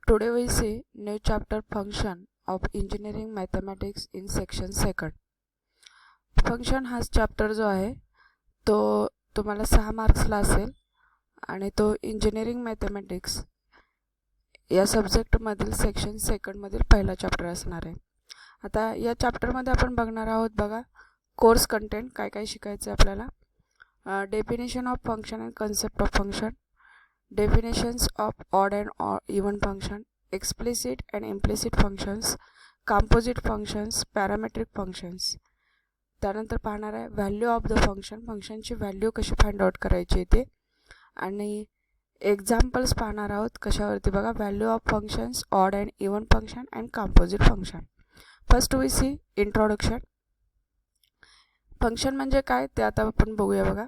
Today we see new chapter function of engineering mathematics in section second. Function हा chapter जो आहे तो तुम्हाला 6 मार्क्सला असेल आणि तो इंजिनिअरिंग मॅथमॅटिक्स या सब्जेक्टमधील सेक्शन सेकंडमधील पहिला चॅप्टर असणार आहे. आता या चॅप्टरमध्ये आपण बघणार आहोत बघा कोर्स कंटेंट काय काय शिकायचं आहे आपल्याला. Definition of function and concept of function, definitions of odd and even function, explicit and implicit functions, composite functions, parametric functions. त्यानंतर पाहणार आहे व्हॅल्यू ऑफ द फंक्शन, फंक्शनची व्हॅल्यू कशी फाइंड आउट करायची ते, आणि एक्झाम्पल्स पाहणार आहोत कशावरती बघा value of functions, odd and even function and composite function. First we see introduction. Function म्हणजे काय ते आता आपण बघूया बघा.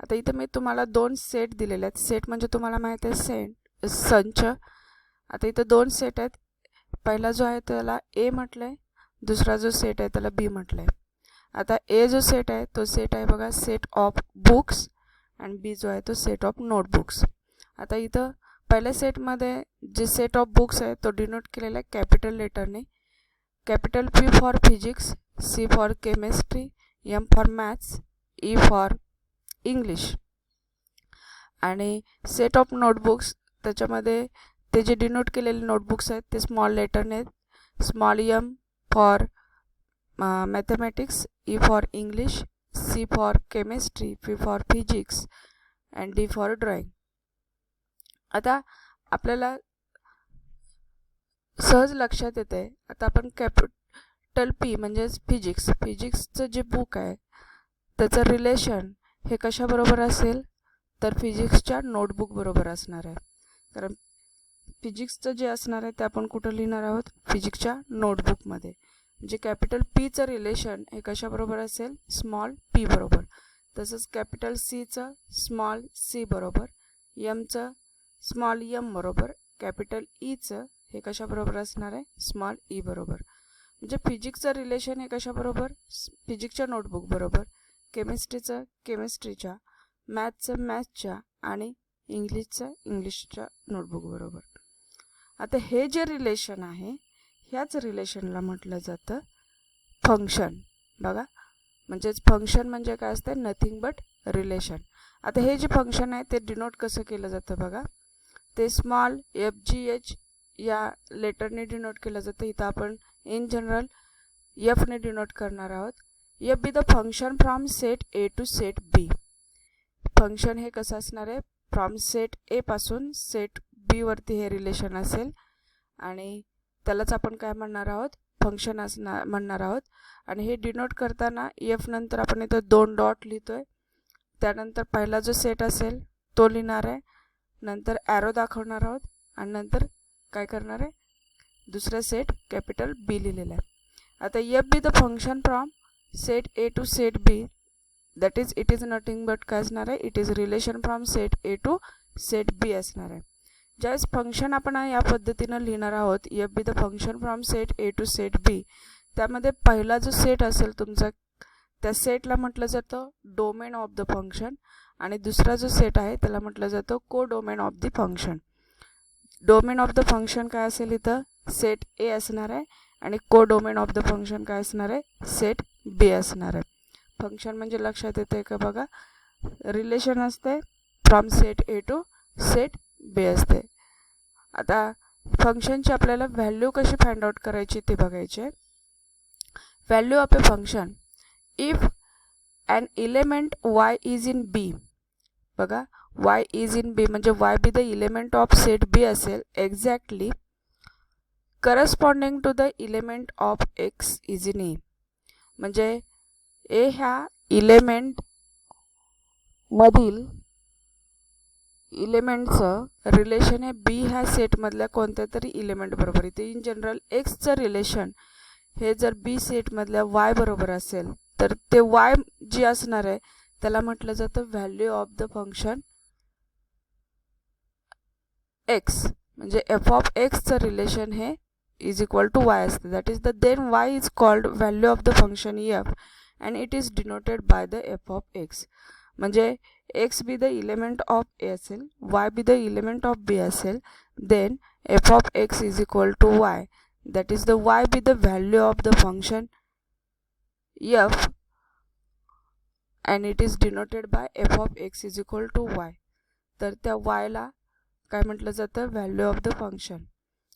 आता इथे मी तुम्हाला 2 सेट दिलेले आहेत. सेट म्हणजे तुम्हाला माहिती आहे संच. आता इथे 2 सेट आहेत. पहिला जो आहे त्याला ए म्हटलं आहे, दुसरा जो सेट आहे त्याला बी म्हटलं आहे. आता ए जो सेट आहे तो सेट आहे बघा सेट ऑफ बुक्स आणि बी जो आहे तो सेट ऑफ नोटबुक्स. आता इथं पहिल्या सेटमध्ये जे सेट ऑफ बुक्स आहे तो डिनोट केलेला आहे कॅपिटल लेटरने. Capital P for physics, C for chemistry, M for maths, E for English. आणि सेट ऑफ नोटबुक्स त्याच्यामध्ये ते जे डिनोट केलेले नोटबुक्स आहेत ते स्मॉल लेटरने, small M for mathematics, E for English, C for chemistry, P for physics and D for drawing. आता आपल्याला सहज लक्षात येते. आता आपण कॅपिटल पी म्हणजेच फिजिक्सचं जे बुक आहे त्याचं रिलेशन हे कशाबरोबर असेल तर फिजिक्सच्या नोटबुक बरोबर असणार आहे. कारण फिजिक्सचं जे असणार आहे ते आपण कुठं लिहिणार आहोत फिजिक्सच्या नोटबुकमध्ये. म्हणजे कॅपिटल पीचं रिलेशन हे कशाबरोबर असेल स्मॉल पी बरोबर. तसंच कॅपिटल सीचं स्मॉल सी बरोबर, एमचं स्मॉल एम बरोबर, कॅपिटल ईचं हे कशाबरोबर असणार आहे स्मॉल ई बरोबर. म्हणजे फिजिक्सचं रिलेशन हे कशाबरोबर फिजिक्सच्या नोटबुक बरोबर, केमिस्ट्रीचं केमिस्ट्रीच्या, मॅथ्सचं मॅथ्सच्या आणि इंग्लिशचं इंग्लिशच्या नोटबुक बरोबर. आता हे जे रिलेशन आहे ह्याच रिलेशनला म्हटलं जातं फंक्शन. बघा म्हणजेच फंक्शन म्हणजे काय असते नथिंग बट रिलेशन. आता हे जे फंक्शन आहे ते डिनोट कसं केलं जातं बघा. ते स्मॉल FGH या लेटरने डिनोट केलं जातं. इथं आपण इन जनरल एफने डिनोट करणार आहोत. F be the function from set A to set B. Function हे कसं असणार आहे फ्रॉम सेट ए पासून सेट बी वरती हे रिलेशन असेल आणि त्यालाच आपण काय म्हणणार आहोत फंक्शन म्हणणार आहोत. आणि हे डिनोट करताना एफ नंतर आपण इथं 2 डॉट लिहितोय. त्यानंतर पहिला जो सेट असेल तो लिहिणार आहे, नंतर ॲरो दाखवणार आहोत आणि नंतर काय करणार आहे दुसरा सेट कॅपिटल बी लिहिलेला आहे. आता f be the function from set A to set B, that is it is nothing but काय असणार आहे it is relation from set A to set B असणार आहे. ज्यावेळेस फंक्शन आपण या पद्धतीनं लिहिणार आहोत F be the function from set A to set B, त्यामध्ये पहिला जो सेट असेल तुमचा त्या सेटला म्हटलं जातं डोमेन ऑफ द फंक्शन आणि दुसरा जो सेट आहे त्याला म्हटलं जातं को domain of the function. Domain of the function काय असेल इथं सेट ए असणार आहे आणि को डोमेन ऑफ द फंक्शन काय असणार आहे सेट बी असणार आहे. फंक्शन म्हणजे लक्षात येते का बघा रिलेशन असते from set A to set B असते. आता फंक्शनची आपल्याला व्हॅल्यू कशी फाइंड आउट करायची ते बघायचे. Value of a function if an element y is in B. बघा y इज इन बी म्हणजे y be the element of set B असेल exactly corresponding to the element of x is in A. म्हणजे A ह्या element मधील इलेमेंटचं relation आहे बी ह्या सेटमधल्या कोणत्या तरी इलेमेंट बरोबर. इथे इन जनरल एक्सचं रिलेशन हे जर बी सेटमधल्या वाय बरोबर असेल तर ते वाय जी असणार आहे त्याला म्हटलं जातं value of the function x. म्हणजे एफ ऑफ एक्सचं रिलेशन हे इज इक्वल टू वाय असते. That is the then y is called value of the function f and it is denoted by the f of x. म्हणजे x be the element of A असेल, y be the element of B असेल, then f of x is equal to y, that is the y be the value of the function f and it is denoted by f of x is equal to y. तर त्या y ला काय म्हटलं जातं, value of the function.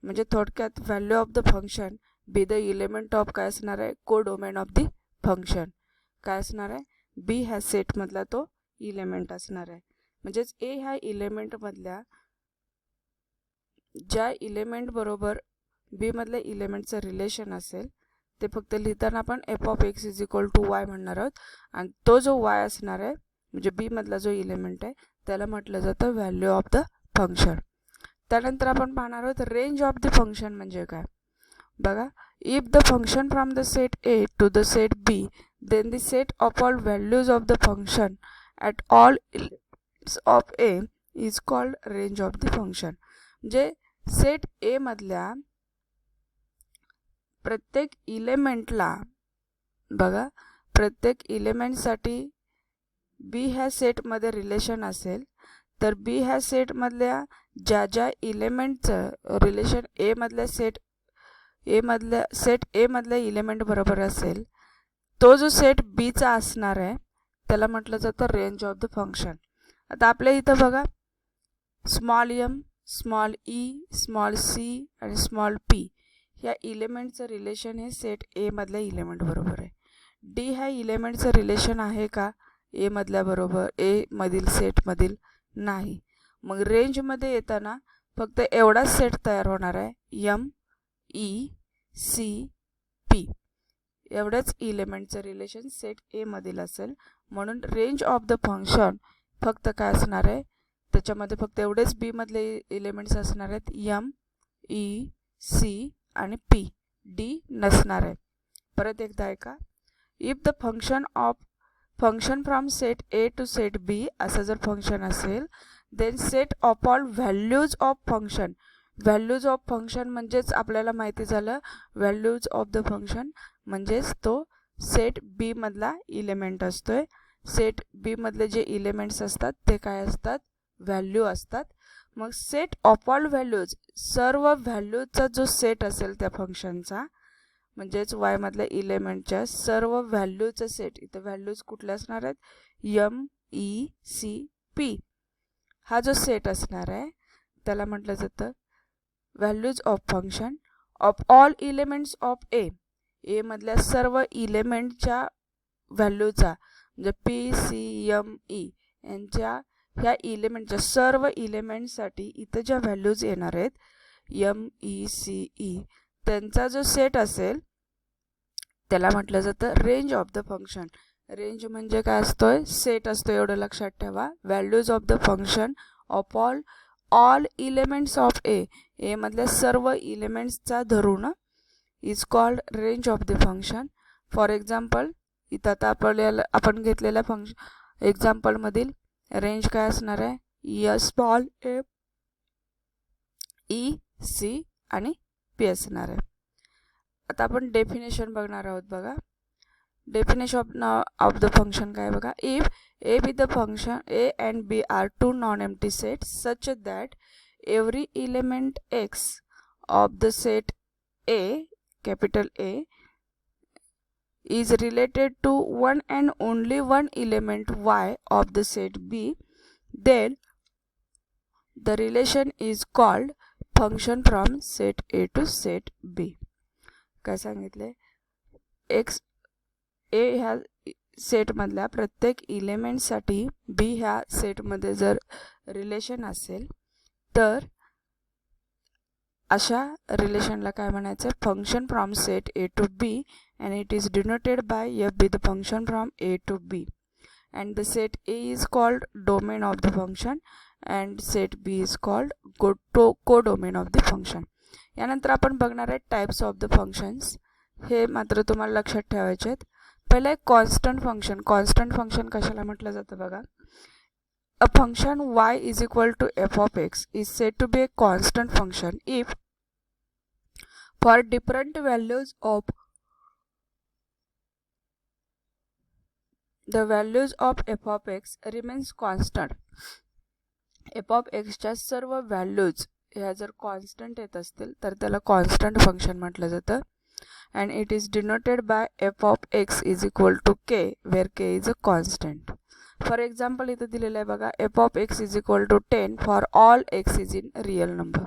म्हणजे थोडक्यात value of the function B the element of काय असणार आहे, कोडोमेन ऑफ द फंक्शन. काय असणार आहे, बी ह्या सेटमधला तो इलेमेंट असणार आहे. म्हणजेच ए ह्या इलेमेंटमधल्या ज्या इलेमेंट बरोबर बी मधल्या इलेमेंटचं रिलेशन असेल ते फक्त लिहिताना आपण F of X is equal to Y म्हणणार आहोत. आणि तो जो वाय असणार आहे म्हणजे बी मधला जो इलेमेंट आहे त्याला म्हटलं जातं व्हॅल्यू ऑफ द फंक्शन. त्यानंतर आपण पाहणार आहोत रेंज ऑफ द फंक्शन म्हणजे काय. बघा, if the function from the set A to the set B then the set of all values of the function at all of a is called range of the function. म्हणजे set ए मधल्या प्रत्येक इलेमेंटला, बघा, प्रत्येक इलेमेंटसाठी बी ह्या सेटमध्ये relation असेल तर बी ह्या सेटमधल्या ज्या ज्या इलेमेंटचं रिलेशन ए मधल्या सेट ए मधल्या इलेमेंट बरोबर असेल तो जो सेट बीचा असणार आहे त्याला म्हटलं जातं रेंज ऑफ द फंक्शन. आता आपल्या इथं बघा small M, small E, small C आणि स्मॉल पी ह्या इलेमेंटचं रिलेशन हे सेट ए मधल्या इलेमेंट बरोबर आहे. डी ह्या इलेमेंटचं रिलेशन आहे का ए मधल्या बरोबर, ए मधील सेटमधील नाही. मग रेंजमध्ये येताना फक्त एवढाच सेट तयार होणार आहे, एम, ई, सी, पी एवढ्याच इलेमेंटचं रिलेशन सेट ए मधील असेल. म्हणून रेंज ऑफ द फंक्शन फक्त काय असणार आहे, त्याच्यामध्ये फक्त एवढेच बी मधले इलेमेंट्स असणार आहेत, एम, ई, सी आणि पी, डी नसणार आहे. परत एकदा ऐका, if the function from set A to set B असं जर फंक्शन असेल then set of all values of function. Values of function म्हणजेच आपल्याला माहिती झालं व्हॅल्यूज ऑफ द फंक्शन म्हणजेच तो सेट बी मधला इलेमेंट असतोय. सेट बी मधले जे इलेमेंट्स असतात ते काय असतात, व्हॅल्यू असतात. मग सेट ऑफ ऑल व्हॅल्यूज, सर्व व्हॅल्यूजचा जो सेट असेल त्या फंक्शनचा म्हणजेच वाय मधल्या इलेमेंटच्या सर्व व्हॅल्यूचा सेट, इथं व्हॅल्यूज कुठले असणार आहेत, एम, ई, सी, पी हा जो सेट असणार आहे त्याला म्हटलं जातं values of function of all elements of A. A मधल्या सर्व इलेमेंटच्या व्हॅल्यूचा म्हणजे पी, सी, एम, ई यांच्या ह्या इलेमेंटच्या सर्व इलेमेंटसाठी इथं ज्या व्हॅल्यूज येणार आहेत एम, ई, सी, ई त्यांचा जो सेट असेल त्याला म्हटलं जातं range of the function. Range म्हणजे काय असतोय, सेट असतो, एवढं लक्षात ठेवा. Values of the function of all elements of A, A मधल्या सर्व इलेमेंट्सचा धरून is called range of the function. For example इथं आता आपण घेतलेल्या फंक्शन एक्झाम्पलमधील रेंज काय असणार आहे, एस स्मॉल ए, ई, सी आणि पी असणार आहे. आता आपण डेफिनेशन बघणार आहोत. बघा डेफिनेशन ऑफ द फंक्शन काय बघा, if A be the function A and B are two non empty set such that every element X of the set A, capital A, is related to one and only one element y of the set B, then the relation is called function from set A to set B. काय सांगितले, x A ह्या सेटमधल्या प्रत्येक इलेमेंटसाठी B ह्या सेटमध्ये जर relation असेल तर अशा रिलेशनला काय म्हणायचं, function from set A to B and it is denoted by F be the function from A to B and the set A is called domain of the function and set B is called codomain of the function. यानंतर आपण बघणार आहे types of the functions. हे मात्र तुम्हाला लक्षात ठेवायचे आहेत. पहिलं आहे कॉन्स्टंट फंक्शन. कॉन्स्टंट फंक्शन कशाला म्हटलं जातं बघा, a function y is equal to f of x is said to be a constant function if for different values of the values of f of x remains constant. f of x च्या सर्व values ह्या जर constant येत असतील तर त्याला constant function म्हटलं जातं. And it is denoted by F of X is equal to K where K is a constant. For example इथं दिलेलं आहे बघा, F of X is equal to 10 for all X is in real number.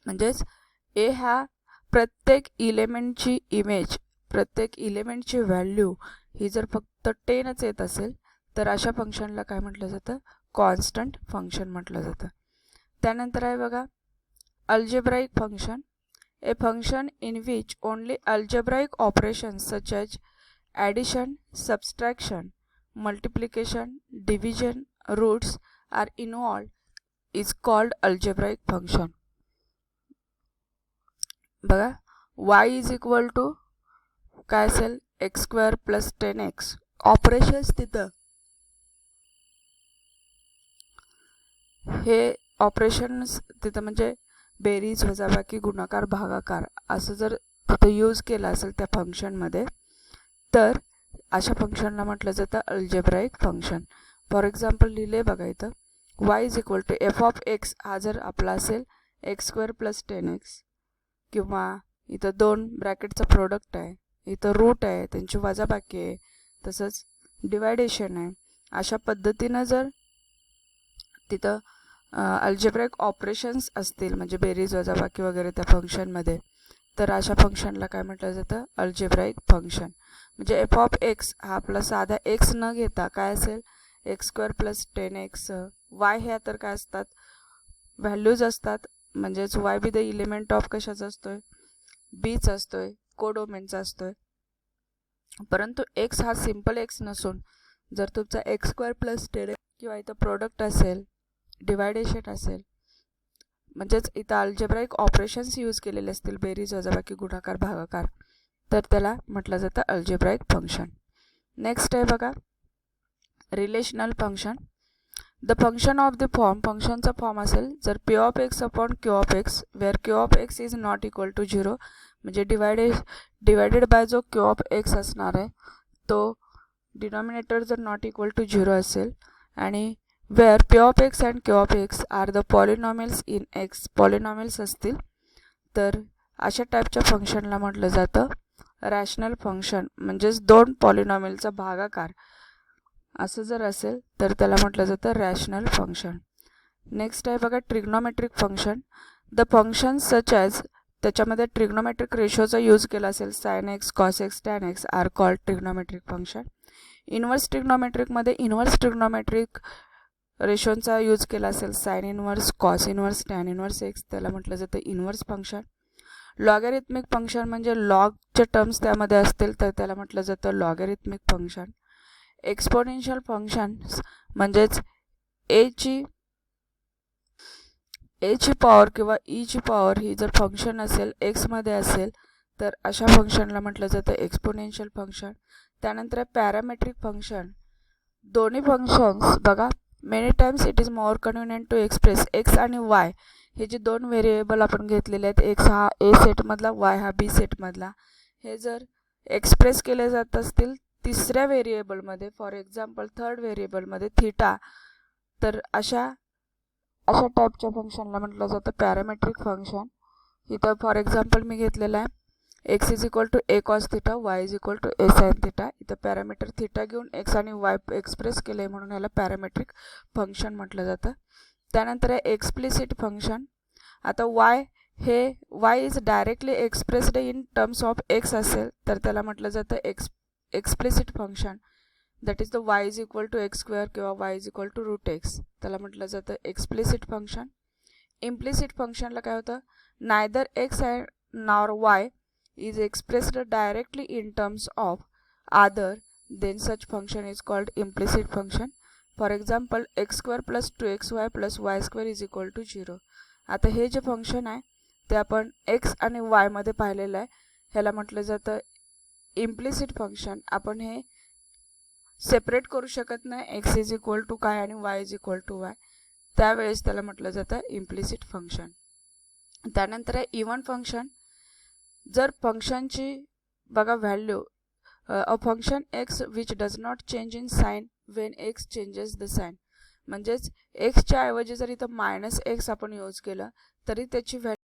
म्हणजेच A ह्या प्रत्येक इलेमेंटची image, प्रत्येक इलेमेंटची value ही जर फक्त 10च येत असेल तर अशा फंक्शनला काय म्हटलं जातं, कॉन्स्टंट फंक्शन म्हटलं जातं. त्यानंतर आहे बघा algebraic function. A function in which only algebraic operations such as addition, subtraction, multiplication, division, roots are involved is called algebraic function. बघा y इज इक्वल टू काय असेल, x square plus 10x. Operations तिथं हे operations तिथं म्हणजे बेरीज, वजाबाकी, गुणाकार, भागाकार असं जर तिथं यूज केलं असेल त्या फंक्शनमध्ये तर अशा फंक्शनला म्हटलं जातं अल्जेब्राइक फंक्शन. फॉर एक्झाम्पल लिहिले बघा इथं y is equal to F of X हा जर आपला असेल एक्स स्क्वेअर प्लस 10x, किंवा इथं 2 ब्रॅकेटचा प्रोडक्ट आहे, इथं रूट आहे, त्यांची वजाबाकी आहे, तसंच डिवायडेशन आहे. अशा पद्धतीनं जर तिथं अल्जेब्राइक ऑपरेशन्स असतील म्हणजे बेरीज, वजाबाकी वगैरे त्या फंक्शनमध्ये, तर अशा फंक्शनला काय म्हटलं जातं, अल्जेब्राइक फंक्शन. म्हणजे एफ ऑफ एक्स हा आपला साधा एक्स न घेता काय असेल, x square plus 10x. Y ह्या तर काय असतात, व्हॅल्यूज असतात, म्हणजेच Y be the element of कशाचा असतोय, बीच असतोय, कोडोमेनचा असतोय. परंतु एक्स हा सिम्पल एक्स नसून जर तुमचा एक्स स्क्वेअर प्लस 10 किंवा इथं प्रोडक्ट असेल, डिवायडेशन असेल, म्हणजेच इथं अल्जेब्राइक ऑपरेशन्स यूज केलेले असतील, बेरीज, वजाबाकी, गुणाकार, भागाकार, तर त्याला म्हटलं जातं अल्जेब्राइक फंक्शन. नेक्स्ट आहे बघा relational function. The function of the form, फंक्शनचा फॉर्म असेल जर P of X upon Q of X where Q of X is not equal to 0, म्हणजे डिवायडेड बाय जो क्यू ऑफ एक्स असणार आहे तो डिनॉमिनेटर जर नॉट इक्वल टू 0 असेल, आणि where P of x and Q of x are the polynomials in x, polynomials असतील तर अशा टाईपच्या फंक्शनला म्हटलं जातं रॅशनल फंक्शन. म्हणजेच 2 पॉलिनॉमिलचा भागाकार असं जर असेल तर त्याला म्हटलं जातं रॅशनल फंक्शन. नेक्स्ट आहे बघा trigonometric function. The function such as, त्याच्यामध्ये ट्रिग्नोमेट्रिक रेशोचा यूज केला असेल, sine x, cos x, tan x are called trigonometric function. Inverse ट्रिग्नोमेट्रिकमध्ये इन्व्हर्स ट्रिग्नोमेट्रिक रेशोचा यूज केला असेल, sine inverse, cos inverse, tan inverse x, त्याला म्हटलं जातं इन्व्हर्स फंक्शन. लॉगॅरिथमिक फंक्शन म्हणजे लॉगचे टर्म्स त्यामध्ये असतील तर त्याला म्हटलं जातं लॉगॅरिथमिक फंक्शन. एक्सपोनेन्शियल फंक्शन्स म्हणजेच एची पॉवर किंवा ईची पॉवर ही जर फंक्शन असेल एक्समध्ये असेल तर अशा फंक्शनला म्हटलं जातं एक्सपोनेन्शियल फंक्शन. त्यानंतर पॅरामेट्रिक फंक्शन. दोन्ही फंक्शन्स बघा many times it is more convenient to express X आणि वाय हे जे 2 व्हेरिएबल आपण घेतलेले आहेत, एक्स हा ए सेटमधला, वाय हा बी सेटमधला, हे जर एक्सप्रेस केले जात असतील तिसऱ्या व्हेरिएबलमध्ये, फॉर एक्झाम्पल 3rd व्हेरिएबलमध्ये थीटा, तर अशा टाईपच्या फंक्शनला म्हटलं जातं पॅरामेट्रिक फंक्शन. इथं फॉर एक्झाम्पल मी घेतलेलं आहे X is equal to A cos theta, Y is equal to A sine theta. इथं पॅरामीटर थिटा घेऊन एक्स आणि वाय एक्सप्रेस केले म्हणून याला पॅरामेट्रिक फंक्शन म्हटलं जातं. त्यानंतर आहे एक्सप्लिसिट फंक्शन. आता Y is directly expressed in terms of X असेल तर त्याला म्हटलं जातं explicit function. That is the Y is equal to X square किंवा Y is equal to root X, त्याला म्हटलं जातं एक्सप्लिसिट फंक्शन. इम्प्लिसिट फंक्शनला काय होतं, neither X and nor Y is expressed directly in terms of other, then such function is called implicit function. For example x square plus 2xy plus y square is equal to 0. आता हे जे function आहे ते आपण x आणि y मध्ये पाहिलेलं आहे, ह्याला म्हटलं जातं इम्प्लिसिट फंक्शन. आपण हे सेपरेट करू शकत नाही, x इज इक्वल टू काय आणि y is equal to y, त्यावेळेस त्याला म्हटलं जातं इम्प्लिसिट फंक्शन. त्यानंतर आहे इव्हन फंक्शन. जर फंक्शनची बघा value a function x which does not change in sign when x changes the sign, म्हणजेच एक्सच्या ऐवजी जर इथं -x आपण यूज केलं तरी त्याची व्हॅल्यू